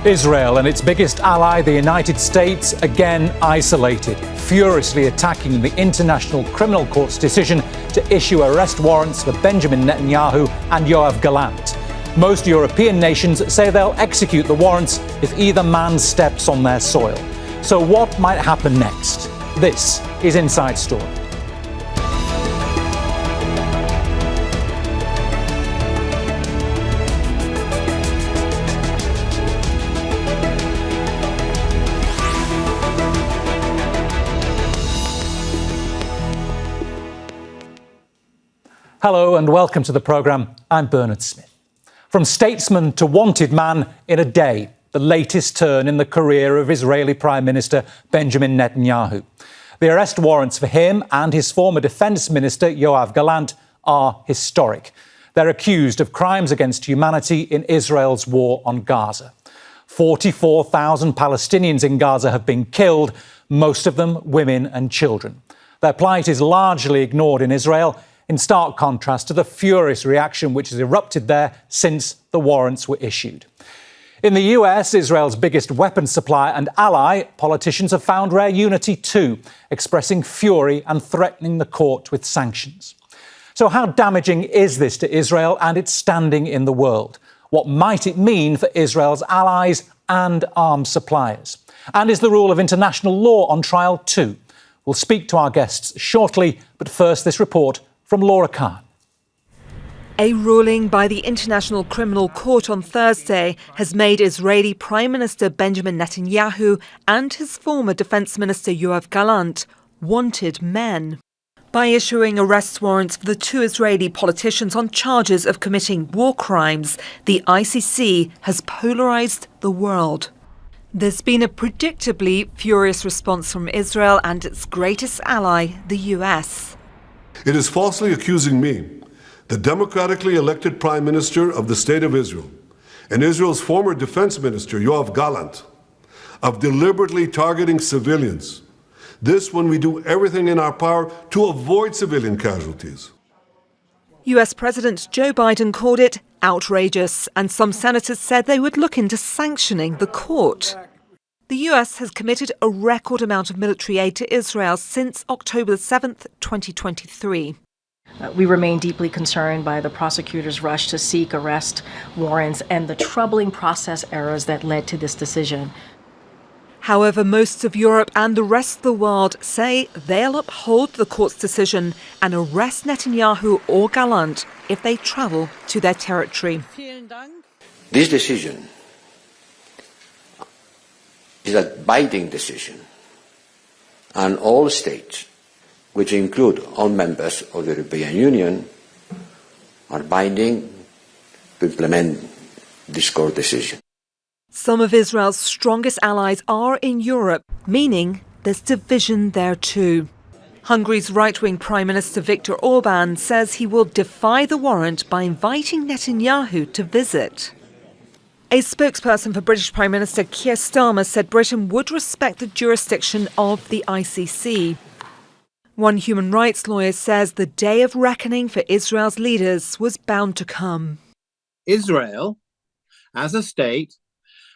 Israel and its biggest ally, the United States, again isolated, furiously attacking the International Criminal Court's decision to issue arrest warrants for Benjamin Netanyahu and Yoav Gallant. Most European nations say they'll execute the warrants if either man steps on their soil. So what might happen next? This is Inside Story. Hello and welcome to the programme. I'm Bernard Smith. From statesman to wanted man in a day, the latest turn in the career of Israeli Prime Minister Benjamin Netanyahu. The arrest warrants for him and his former Defence Minister Yoav Gallant are historic. They're accused of crimes against humanity in Israel's war on Gaza. 44,000 Palestinians in Gaza have been killed, most of them women and children. Their plight is largely ignored in Israel, in stark contrast to the furious reaction which has erupted there since the warrants were issued. In the US, Israel's biggest weapons supplier and ally, politicians have found rare unity too, expressing fury and threatening the court with sanctions. So how damaging is this to Israel and its standing in the world? What might it mean for Israel's allies and arms suppliers? And is the rule of international law on trial too? We'll speak to our guests shortly, but first this report from Laura Khan. A ruling by the International Criminal Court on Thursday has made Israeli Prime Minister Benjamin Netanyahu and his former Defence Minister Yoav Gallant wanted men. By issuing arrest warrants for the two Israeli politicians on charges of committing war crimes, the ICC has polarised the world. There's been a predictably furious response from Israel and its greatest ally, the US. It is falsely accusing me, the democratically elected Prime Minister of the State of Israel, and Israel's former Defense Minister, Yoav Gallant, of deliberately targeting civilians. This when we do everything in our power to avoid civilian casualties. US President Joe Biden called it outrageous, and some senators said they would look into sanctioning the court. The US has committed a record amount of military aid to Israel since October 7th, 2023. We remain deeply concerned by the prosecutor's rush to seek arrest warrants and the troubling process errors that led to this decision. However, most of Europe and the rest of the world say they'll uphold the court's decision and arrest Netanyahu or Gallant if they travel to their territory. This decision is a binding decision, and all states, which include all members of the European Union, are binding to implement this court decision. Some of Israel's strongest allies are in Europe, meaning there's division there too. Hungary's right-wing Prime Minister Viktor Orban says he will defy the warrant by inviting Netanyahu to visit. A spokesperson for British Prime Minister Keir Starmer said Britain would respect the jurisdiction of the ICC. One human rights lawyer says the day of reckoning for Israel's leaders was bound to come. Israel, as a state,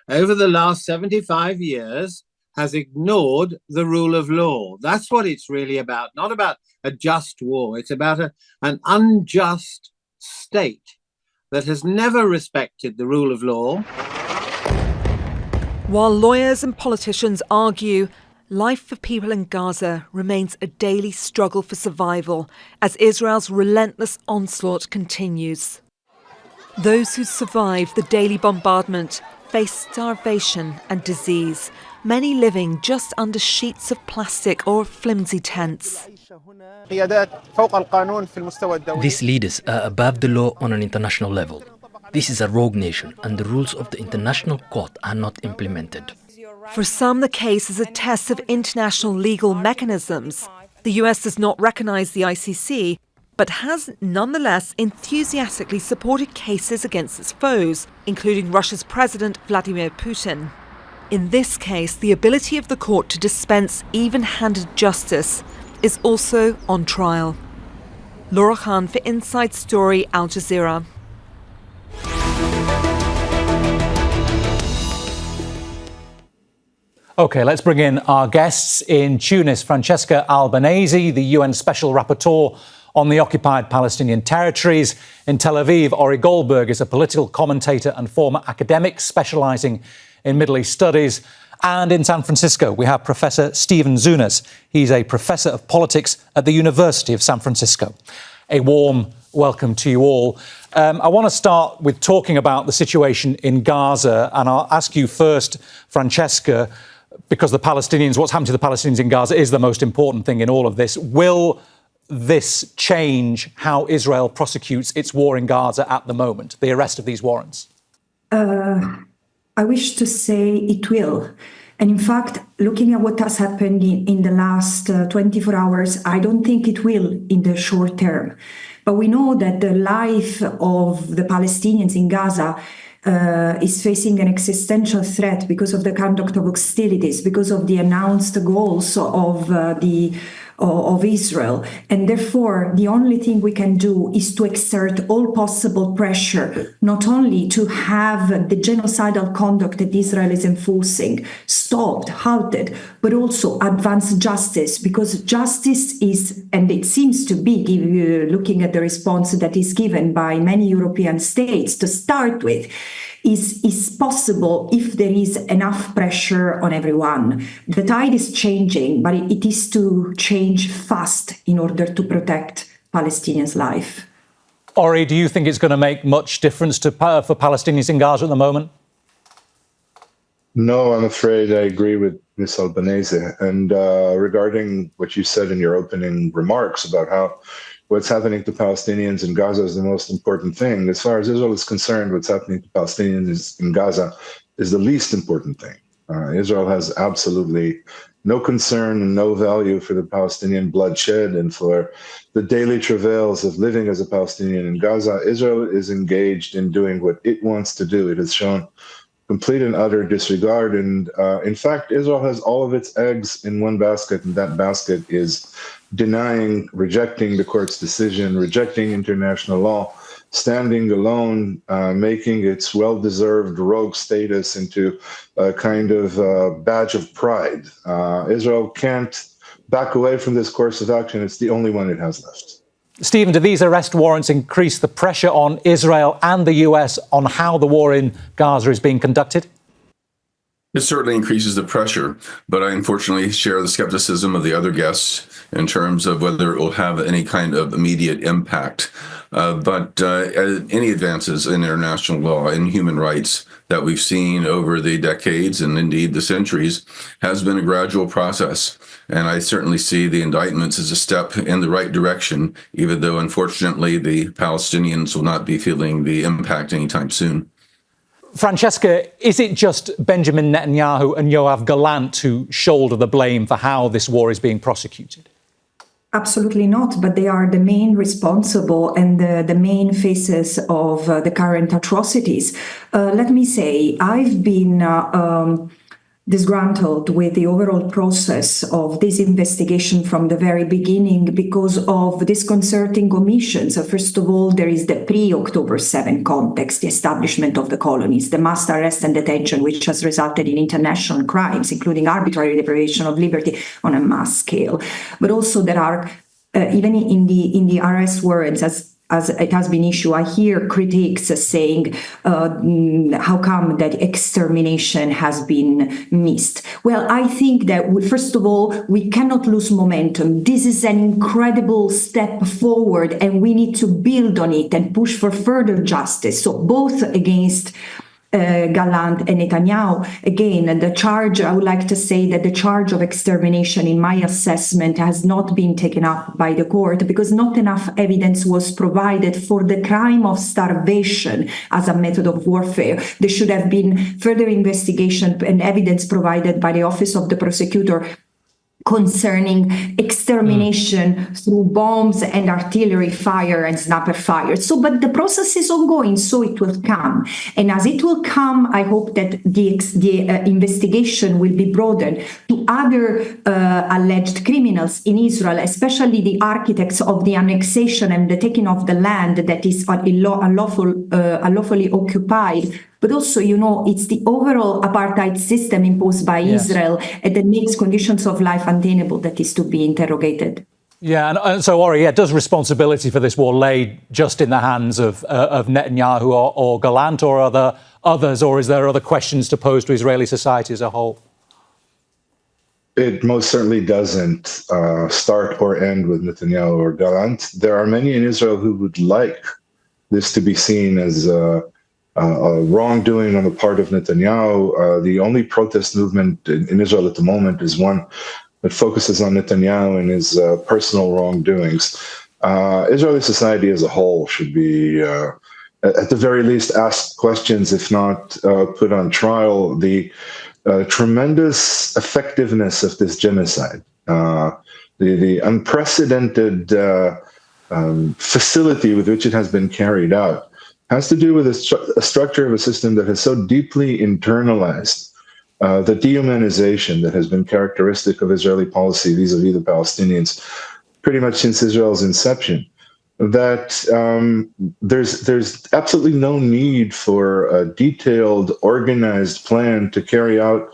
over the last 75 years, has ignored the rule of law. That's what it's really about, not about a just war. It's about an unjust state that has never respected the rule of law. While lawyers and politicians argue, life for people in Gaza remains a daily struggle for survival as Israel's relentless onslaught continues. Those who survive the daily bombardment face starvation and disease, many living just under sheets of plastic or flimsy tents. These leaders are above the law on an international level. This is a rogue nation, and the rules of the International Court are not implemented. For some, the case is a test of international legal mechanisms. The US does not recognise the ICC, but has nonetheless enthusiastically supported cases against its foes, including Russia's President Vladimir Putin. In this case, the ability of the court to dispense even-handed justice is also on trial. Laura Khan for Inside Story, Al Jazeera. OK, let's bring in our guests. In Tunis, Francesca Albanese, the UN Special Rapporteur on the occupied Palestinian territories. In Tel Aviv, Ori Goldberg is a political commentator and former academic specialising in Middle East studies. And in San Francisco, we have Professor Stephen Zunes. He's a professor of politics at the University of San Francisco. A warm welcome to you all. I want to start with talking about the situation in Gaza, and I'll ask you first, Francesca, because what's happened to the Palestinians in Gaza is the most important thing in all of this. Will this change how Israel prosecutes its war in Gaza at the moment, the arrest of these warrants? I wish to say it will. And in fact, looking at what has happened in the last 24 hours, I don't think it will in the short term. But we know that the life of the Palestinians in Gaza is facing an existential threat because of the conduct of hostilities, because of the announced goals of Israel. And therefore, the only thing we can do is to exert all possible pressure, not only to have the genocidal conduct that Israel is enforcing stopped, halted, but also advance justice, because justice is, and it seems to be, looking at the response that is given by many European states to start with, is possible if there is enough pressure on everyone. The tide is changing, but it is to change fast in order to protect Palestinians' life. Ori, do you think it's going to make much difference for Palestinians in Gaza at the moment? No, I'm afraid I agree with Ms. Albanese. And regarding what you said in your opening remarks about how what's happening to Palestinians in Gaza is the most important thing. As far as Israel is concerned, what's happening to Palestinians in Gaza is the least important thing. Israel has absolutely no concern and no value for the Palestinian bloodshed and for the daily travails of living as a Palestinian in Gaza. Israel is engaged in doing what it wants to do. It has shown complete and utter disregard. And in fact, Israel has all of its eggs in one basket, and that basket is denying, rejecting the court's decision, rejecting international law, standing alone, making its well-deserved rogue status into a kind of badge of pride. Israel can't back away from this course of action. It's the only one it has left. Stephen, do these arrest warrants increase the pressure on Israel and the US on how the war in Gaza is being conducted? It certainly increases the pressure, but I unfortunately share the skepticism of the other guests in terms of whether it will have any kind of immediate impact. But any advances in international law and human rights that we've seen over the decades and indeed the centuries has been a gradual process. And I certainly see the indictments as a step in the right direction, even though, unfortunately, the Palestinians will not be feeling the impact anytime soon. Francesca, is it just Benjamin Netanyahu and Yoav Gallant who shoulder the blame for how this war is being prosecuted? Absolutely not, but they are the main responsible and the main faces of the current atrocities. Let me say, I've been disgruntled with the overall process of this investigation from the very beginning because of disconcerting omissions. So first of all, there is the pre-October 7 context, the establishment of the colonies, the mass arrest and detention, which has resulted in international crimes, including arbitrary deprivation of liberty on a mass scale. But also there are, even in the arrest warrants, as it has been issued, I hear critics saying, how come that extermination has been missed? Well, I think that, first of all, we cannot lose momentum. This is an incredible step forward, and we need to build on it and push for further justice. So both against Gallant and Netanyahu. Again, the charge, I would like to say that the charge of extermination, in my assessment, has not been taken up by the court because not enough evidence was provided for the crime of starvation as a method of warfare. There should have been further investigation and evidence provided by the Office of the Prosecutor concerning extermination through bombs and artillery fire and sniper fire. So, but the process is ongoing, so it will come. And as it will come, I hope that the investigation will be broadened to other alleged criminals in Israel, especially the architects of the annexation and the taking of the land that is unlawfully occupied But also, it's the overall apartheid system imposed by Israel that makes conditions of life untenable that is to be interrogated. Yeah, and so, Ori, does responsibility for this war lay just in the hands of Netanyahu or Gallant or others, or is there other questions to pose to Israeli society as a whole? It most certainly doesn't start or end with Netanyahu or Gallant. There are many in Israel who would like this to be seen as a wrongdoing on the part of Netanyahu. The only protest movement in Israel at the moment is one that focuses on Netanyahu and his personal wrongdoings. Israeli society as a whole should be, at the very least, asked questions, if not put on trial. The tremendous effectiveness of this genocide, the unprecedented facility with which it has been carried out, has to do with a structure of a system that has so deeply internalized the dehumanization that has been characteristic of Israeli policy vis-a-vis the Palestinians pretty much since Israel's inception, that there's absolutely no need for a detailed, organized plan to carry out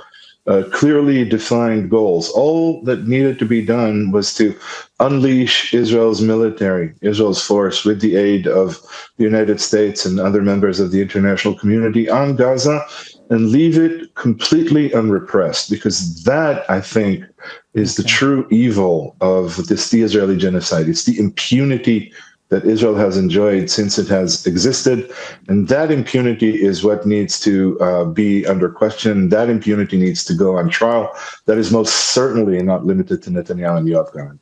clearly defined goals. All that needed to be done was to unleash Israel's military, Israel's force, with the aid of the United States and other members of the international community on Gaza, and leave it completely unrepressed, because that, I think, is the true evil of the Israeli genocide. It's the impunity that Israel has enjoyed since it has existed, and that impunity is what needs to be under question. That impunity needs to go on trial. That is most certainly not limited to Netanyahu and Yoav Gallant.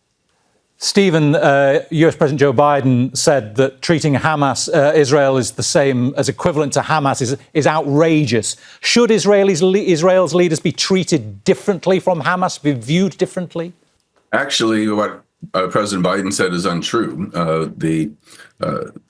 Stephen, US President Joe Biden said that treating Hamas, Israel is the same as equivalent to Hamas is outrageous. Should Israel's leaders be treated differently from Hamas, be viewed differently? Actually, what President Biden said is untrue. The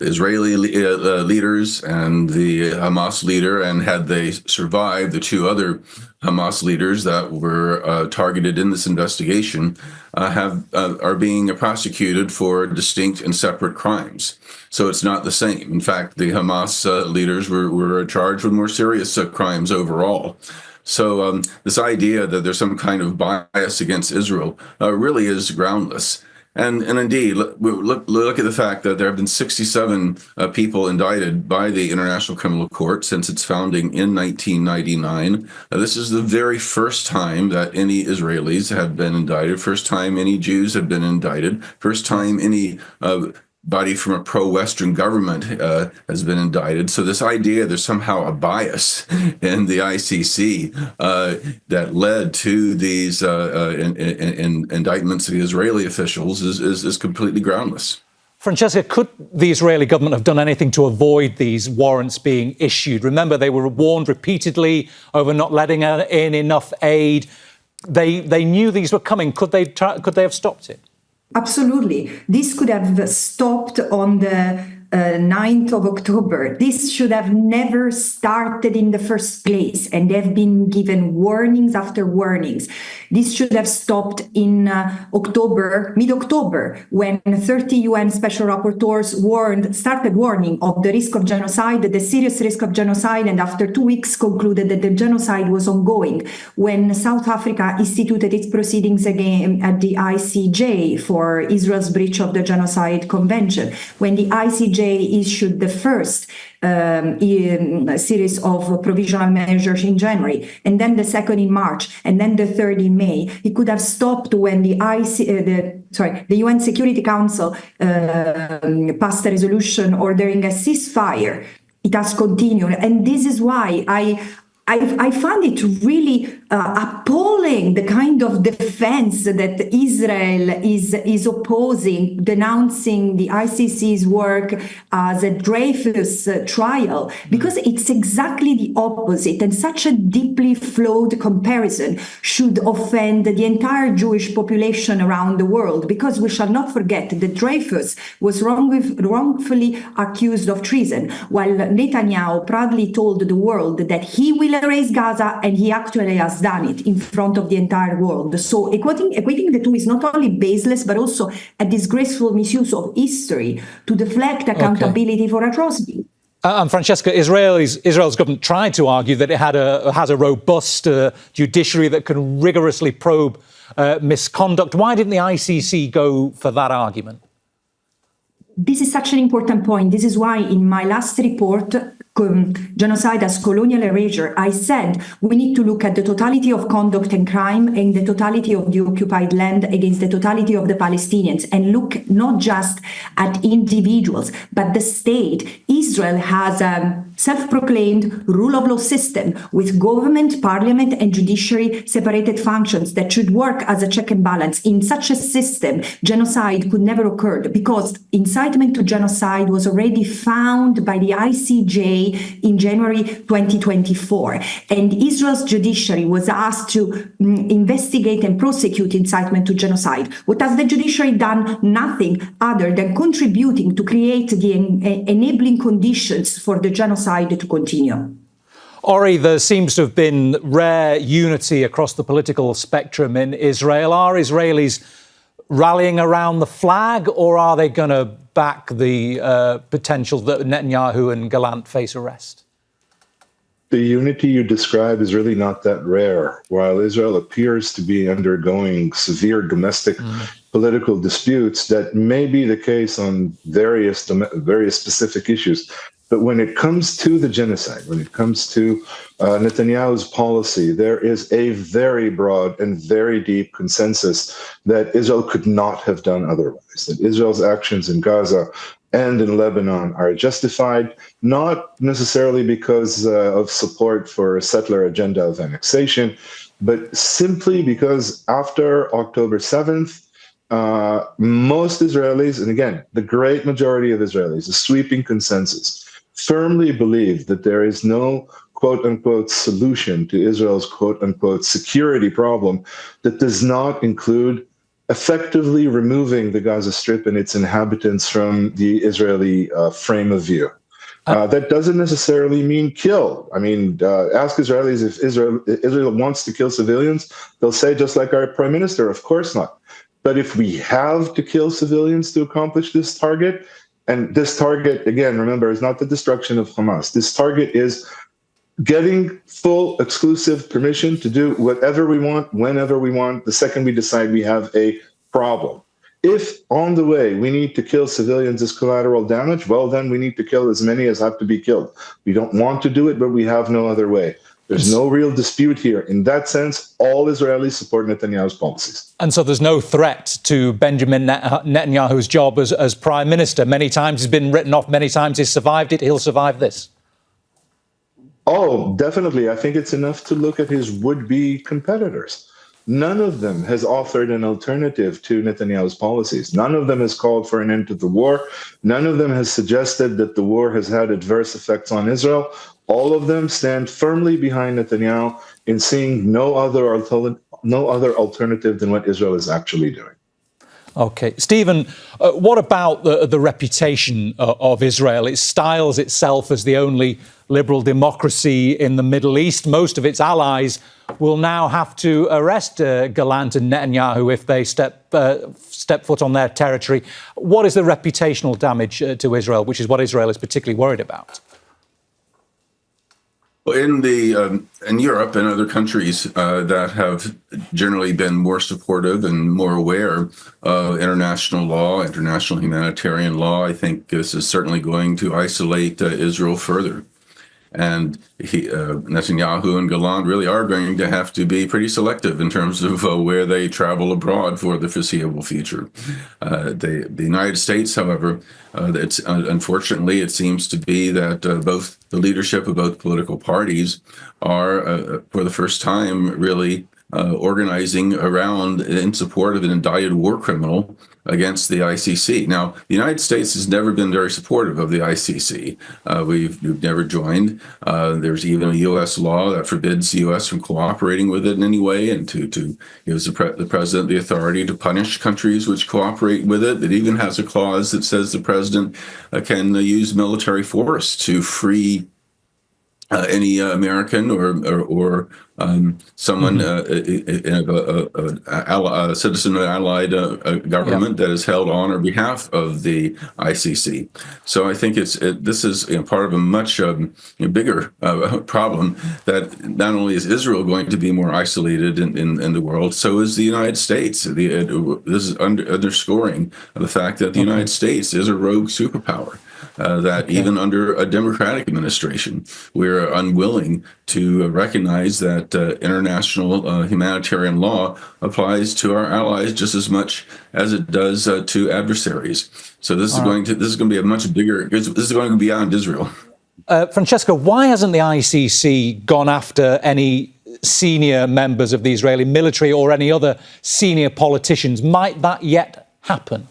Israeli leaders and the Hamas leader, and had they survived, the two other Hamas leaders that were targeted in this investigation, are being prosecuted for distinct and separate crimes. So it's not the same. In fact, the Hamas leaders were charged with more serious crimes overall. So this idea that there's some kind of bias against Israel really is groundless. And indeed, look at the fact that there have been 67 people indicted by the International Criminal Court since its founding in 1999. This is the very first time that any Israelis have been indicted, first time any Jews have been indicted, first time any body from a pro-Western government has been indicted. So this idea there's somehow a bias in the ICC that led to these indictments of the Israeli officials is completely groundless. Francesca, could the Israeli government have done anything to avoid these warrants being issued? Remember, they were warned repeatedly over not letting in enough aid. They knew these were coming. Could they have stopped it? Absolutely. This could have stopped on the 9th of October. This should have never started in the first place, and they've been given warnings after warnings. This should have stopped in mid-October, when 30 UN special rapporteurs started warning of the risk of genocide, the serious risk of genocide, and after 2 weeks concluded that the genocide was ongoing. When South Africa instituted its proceedings again at the ICJ for Israel's breach of the Genocide Convention, when the ICJ issued the first series of provisional measures in January, and then the second in March, and then the third in May. It could have stopped when the UN Security Council passed a resolution ordering a ceasefire. It has continued, and this is why I found it really appalling, the kind of defense that Israel is opposing, denouncing the ICC's work as a Dreyfus trial, because it's exactly the opposite. And such a deeply flawed comparison should offend the entire Jewish population around the world, because we shall not forget that Dreyfus was wrongfully accused of treason, while Netanyahu proudly told the world that he will erase Gaza, and he actually has done it in front of the entire world. So equating the two is not only baseless, but also a disgraceful misuse of history to deflect accountability for atrocity. And Francesca, Israel's government tried to argue that it has a robust judiciary that can rigorously probe misconduct. Why didn't the ICC go for that argument? This is such an important point. This is why in my last report, Genocide as Colonial Erasure, I said we need to look at the totality of conduct and crime and the totality of the occupied land against the totality of the Palestinians, and look not just at individuals, but the state. Israel has a self-proclaimed rule of law system with government, parliament, and judiciary separated functions that should work as a check and balance. In such a system, genocide could never occur because incitement to genocide was already found by the ICJ in January 2024. And Israel's judiciary was asked to investigate and prosecute incitement to genocide. What has the judiciary done? Nothing other than contributing to create the enabling conditions for the genocide to continue. Ori, there seems to have been rare unity across the political spectrum in Israel. Are Israelis rallying around the flag, or are they going to back the potential that Netanyahu and Gallant face arrest? The unity you describe is really not that rare. While Israel appears to be undergoing severe domestic political disputes, that may be the case on various specific issues. But when it comes to the genocide, when it comes to Netanyahu's policy, there is a very broad and very deep consensus that Israel could not have done otherwise, that Israel's actions in Gaza and in Lebanon are justified, not necessarily because of support for a settler agenda of annexation, but simply because after October 7th, most Israelis, and again, the great majority of Israelis, a sweeping consensus, firmly believe that there is no quote-unquote solution to Israel's quote-unquote security problem that does not include effectively removing the Gaza Strip and its inhabitants from the Israeli frame of view. That doesn't necessarily mean kill. I mean, ask Israelis if Israel wants to kill civilians. They'll say, just like our prime minister, of course not. But if we have to kill civilians to accomplish this target, and this target, again, remember, is not the destruction of Hamas. This target is getting full exclusive permission to do whatever we want, whenever we want, the second we decide we have a problem. If on the way we need to kill civilians as collateral damage, well, then we need to kill as many as have to be killed. We don't want to do it, but we have no other way. There's no real dispute here. In that sense, all Israelis support Netanyahu's policies. And so there's no threat to Benjamin Netanyahu's job as prime minister. Many times he's been written off, many times he's survived it. He'll survive this. Oh, definitely. I think it's enough to look at his would-be competitors. None of them has offered an alternative to Netanyahu's policies. None of them has called for an end to the war. None of them has suggested that the war has had adverse effects on Israel. All of them stand firmly behind Netanyahu in seeing no other alternative than what Israel is actually doing. OK. Stephen, what about the reputation of Israel? It styles itself as the only liberal democracy in the Middle East. Most of its allies will now have to arrest Gallant and Netanyahu if they step foot on their territory. What is the reputational damage to Israel, which is what Israel is particularly worried about? Well, in Europe and other countries that have generally been more supportive and more aware of international law, international humanitarian law, I think this is certainly going to isolate Israel further. And Netanyahu and Gallant really are going to have to be pretty selective in terms of where they travel abroad for the foreseeable future. The United States, however, unfortunately, it seems to be that both the leadership of both political parties are, for the first time, really organizing around in support of an indicted war criminal against the ICC. Now, the United States has never been very supportive of the ICC. We've never joined. There's even a U.S. law that forbids the U.S. from cooperating with it in any way, and to gives the president the authority to punish countries which cooperate with it. It even has a clause that says the president can use military force to free any American or someone, a citizen of an allied government that is held on or behalf of the ICC. So I think this is part of a much bigger problem, that not only is Israel going to be more isolated in the world, so is the United States. This is underscoring the fact that the United States is a rogue superpower. That even under a Democratic administration, we're unwilling to recognize that international humanitarian law applies to our allies just as much as it does to adversaries. So this is going to be a much bigger. This is going to be beyond Israel. Francesca, why hasn't the ICC gone after any senior members of the Israeli military or any other senior politicians? Might that yet happen?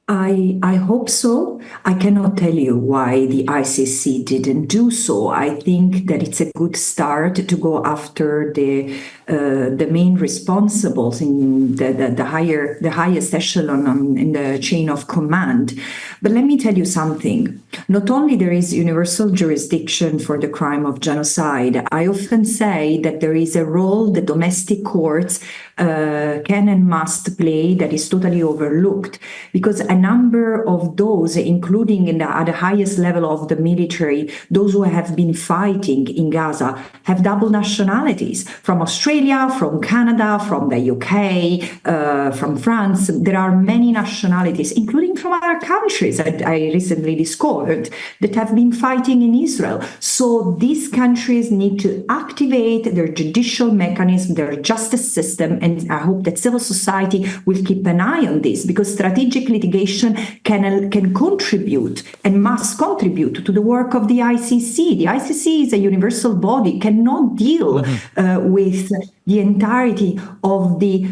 I hope so. I cannot tell you why the ICC didn't do so. I think that it's a good start to go after the main responsibles in the highest echelon in the chain of command. But let me tell you something. Not only there is universal jurisdiction for the crime of genocide, I often say that there is a role the domestic courts can and must play that is totally overlooked, because a number of those, including at the highest level of the military, those who have been fighting in Gaza, have double nationalities from Australia, from Canada, from the UK, from France. There are many nationalities, including from other countries that I recently discovered, that have been fighting in Israel. So these countries need to activate their judicial mechanism, their justice system, and I hope that civil society will keep an eye on this, because strategic litigation can contribute and must contribute to the work of the ICC. The ICC is a universal body, cannot deal with the entirety of the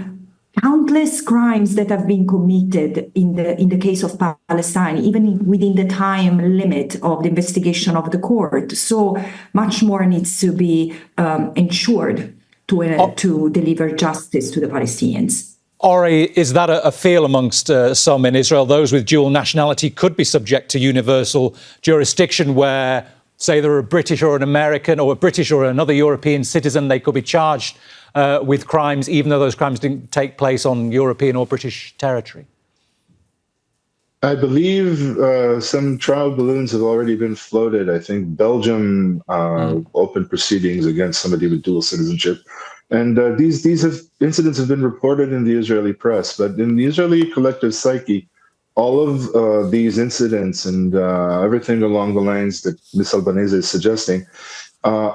countless crimes that have been committed in the case of Palestine, even within the time limit of the investigation of the court. So much more needs to be ensured to deliver justice to the Palestinians. Ori, is that a feel amongst some in Israel? Those with dual nationality could be subject to universal jurisdiction where, say, they're a British or an American or a British or another European citizen, they could be charged with crimes, even though those crimes didn't take place on European or British territory? I believe some trial balloons have already been floated. I think Belgium opened proceedings against somebody with dual citizenship. And these incidents have been reported in the Israeli press, but in the Israeli collective psyche, all of these incidents and everything along the lines that Ms. Albanese is suggesting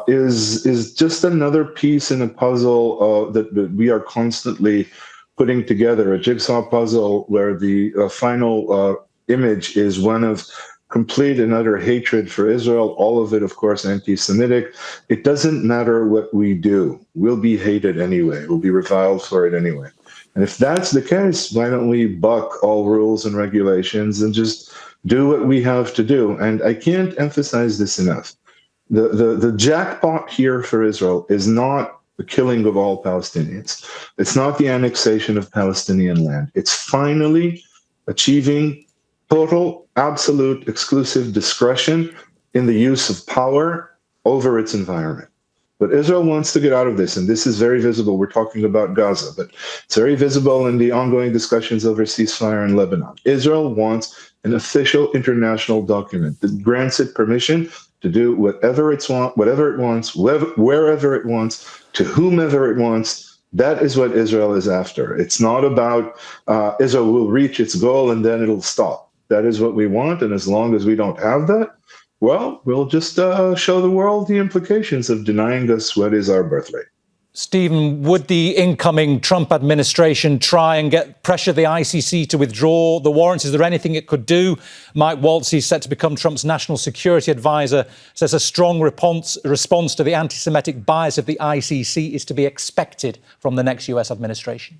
is just another piece in a puzzle that we are constantly putting together, a jigsaw puzzle where the final image is one of complete and utter hatred for Israel, all of it, of course, anti-Semitic. It doesn't matter what we do. We'll be hated anyway. We'll be reviled for it anyway. And if that's the case, why don't we buck all rules and regulations and just do what we have to do? And I can't emphasize this enough. The jackpot here for Israel is not the killing of all Palestinians. It's not the annexation of Palestinian land. It's finally achieving total, absolute, exclusive discretion in the use of power over its environment. But Israel wants to get out of this, and this is very visible. We're talking about Gaza, but it's very visible in the ongoing discussions over ceasefire in Lebanon. Israel wants an official international document that grants it permission to do whatever it wants, wherever it wants, to whomever it wants. That is what Israel is after. It's not about Israel will reach its goal and then it'll stop. That is what we want, and as long as we don't have that, well, we'll just show the world the implications of denying us what is our birthright. Stephen, would the incoming Trump administration try and pressure the ICC to withdraw the warrants? Is there anything it could do? Mike Waltz, he's set to become Trump's national security advisor, says a strong response to the anti-Semitic bias of the ICC is to be expected from the next US administration.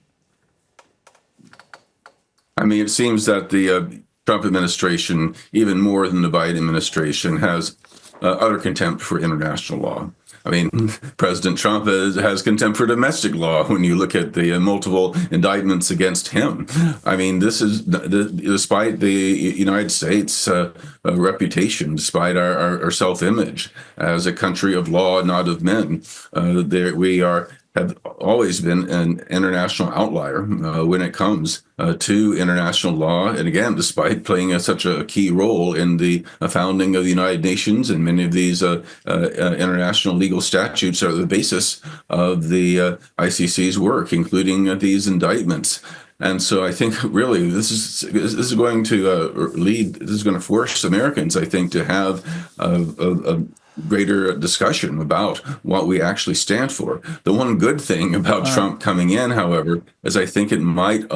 I mean, it seems that the Trump administration, even more than the Biden administration, has utter contempt for international law. I mean, President Trump has contempt for domestic law when you look at the multiple indictments against him. I mean, this is despite the United States reputation, despite our self-image as a country of law, not of men. We have always been an international outlier when it comes to international law. And again, despite playing such a key role in the founding of the United Nations, and many of these international legal statutes are the basis of the ICC's work, including these indictments. And so I think really this is going to this is going to force Americans, I think, to have a greater discussion about what we actually stand for. The one good thing about Trump coming in, however, is I think it might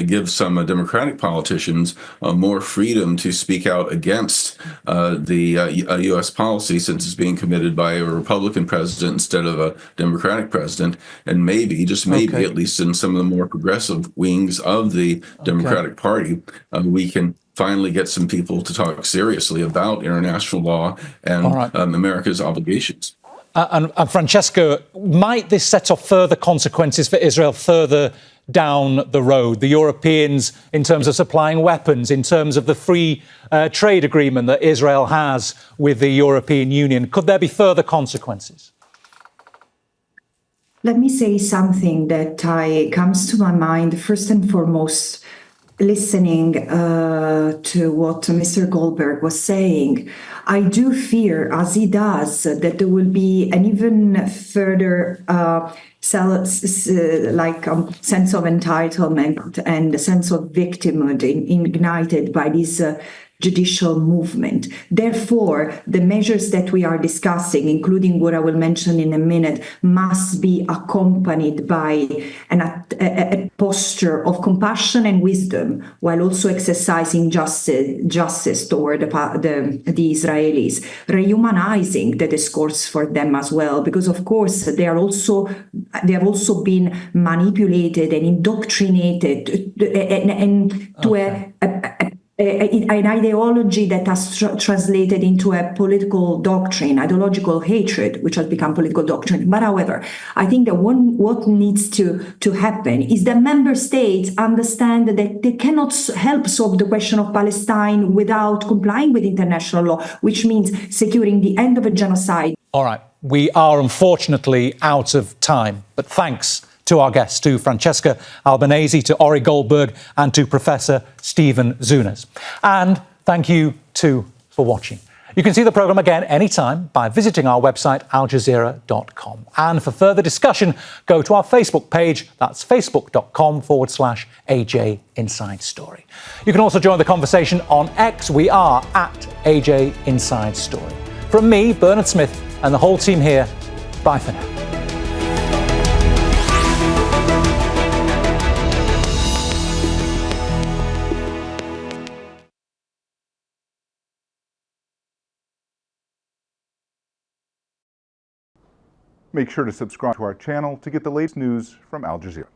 give some Democratic politicians more freedom to speak out against the U.S. policy, since it's being committed by a Republican president instead of a Democratic president. And maybe, just maybe, at least in some of the more progressive wings of the Democratic Party, we can finally get some people to talk seriously about international law and America's obligations. And Francesca, might this set off further consequences for Israel further down the road? The Europeans, in terms of supplying weapons, in terms of the free trade agreement that Israel has with the European Union, could there be further consequences? Let me say something that comes to my mind first and foremost. Listening to what Mr. Goldberg was saying, I do fear, as he does, that there will be an even further sense of entitlement and a sense of victimhood ignited by this judicial movement. Therefore, the measures that we are discussing, including what I will mention in a minute, must be accompanied by a posture of compassion and wisdom, while also exercising justice toward the Israelis, rehumanizing the discourse for them as well, because of course they have also been manipulated and indoctrinated to an ideology that has translated into a political doctrine, ideological hatred, which has become political doctrine. But however, I think that what needs to happen is that member states understand that they cannot help solve the question of Palestine without complying with international law, which means securing the end of a genocide. All right, we are unfortunately out of time, but thanks to our guests, to Francesca Albanese, to Ori Goldberg, and to Professor Stephen Zunes. And thank you too for watching. You can see the programme again anytime by visiting our website, aljazeera.com. And for further discussion, go to our Facebook page. That's facebook.com/AJ Inside Story. You can also join the conversation on X. We are at AJ Inside Story. From me, Bernard Smith, and the whole team here, bye for now. Make sure to subscribe to our channel to get the latest news from Al Jazeera.